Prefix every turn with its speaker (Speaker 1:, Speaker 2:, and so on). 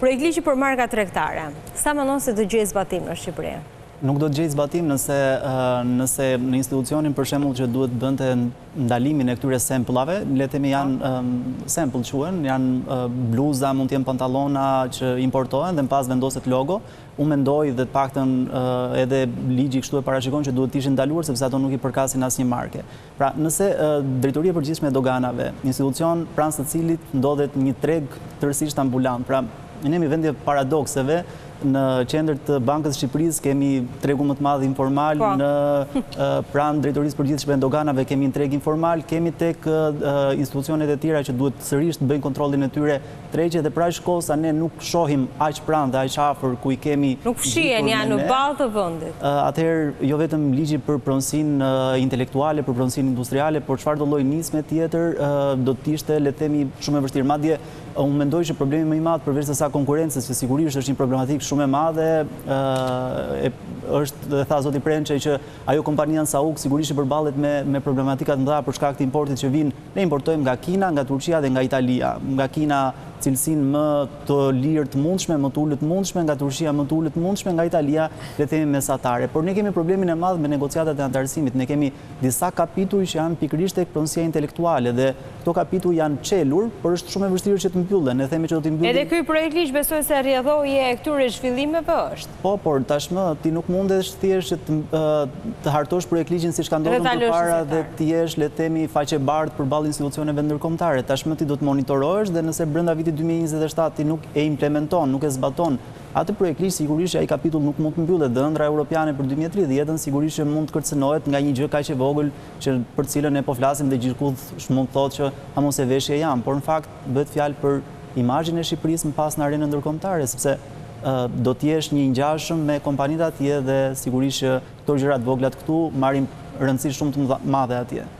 Speaker 1: Projekt ligji për marka tregtare. Sa mendon se do gjejë zbatim në Shqipëri?
Speaker 2: Nuk do të gjejë zbatim nëse në institucionin për shembull që duhet bënte ndalimin e këtyre samplave, le të themi janë sample quhen, janë bluza, mund të jenë pantallona që importohen dhe më pas vendoset logo. Unë mendoj dhe të paktën edhe ligji kështu e parashikon që duhet të ishin ndaluar sepse ato nuk i përkasin asnjë marke. Pra, nëse Drejtoria e Përgjithshme e Doganave, institucion pranë së cilit ndodhet një treg tërësisht ambulant, pra ne jemi vendi paradokseve. Në qendër të Bankës Shqipërisë kemi tregu më të madh informal, në pranë Drejtorisë Përgjithshme e Doganave kemi një treg informal, kemi tek institucionet e tjera që duhet sërish të bëjnë kontrollin e tyre tregje dhe pra shkollë sa ne nuk shohim aq pranë dhe aq afër ku i kemi.
Speaker 1: Nuk fshihen janë në ballë të vendit.
Speaker 2: Atëherë jo vetëm ligji për pronësinë intelektuale, për pronësinë industriale, por çfarëdo lloj nisme tjetër do të ishte le të themi shumë e vështirë. Madje unë mendoj që problemi më i madh përveç se sa konkurrencës, që sigurisht është një problematikë shumë e madhe, është dhe tha zoti Prençaj që ajo kompania Sauk sigurisht përballet me problematika të mëdha për shkak të importit që vinë. Ne importojmë nga Kina, nga Turqia dhe nga Italia. Nga Kina cilësinë më të lirë të mundshme, më të ulët të mundshme, nga Turqia më të ulët të mundshme, nga Italia le të themi mesatare. Por ne kemi problemin e madh me negociatat e antarësimit. Ne kemi disa kapituj që janë pikërisht tek pronësia intelektuale dhe këto kapituj janë çelur, por është shumë e vështirë që të mbyllen. Ne themi që do të mbyllen.
Speaker 1: Edhe ky projekt ligj besoj se rrjedhoje e këtyre zhvillimeve është.
Speaker 2: Po, por tashmë ti nuk mundesh thjesht që të hartosh projekt ligjin siç ka ndodhur përpara dhe ti jesh le të themi faqebardh përballë institucioneve ndërkombëtare. Tashmë ti do të monitorohesh dhe nëse brenda vitit 2027 ti nuk e implementon, nuk e zbaton atë projekt ligj, sigurisht që ai kapitull nuk mund të mbyllet dhe ëndra europiane për 2030 sigurisht që mund të kërcënohet nga një gjë kaq e vogël që për cilën ne po flasim dhe gjithkusht mund të thotë që a mos e veshje jam, por në fakt bëhet fjalë për imazhin e Shqipërisë më pas në arenën ndërkombëtare, sepse do të jesh një ngjashëm me kompanitë atje dhe sigurisht që këto gjëra të vogla këtu marrin rëndësi shumë të madhe atje.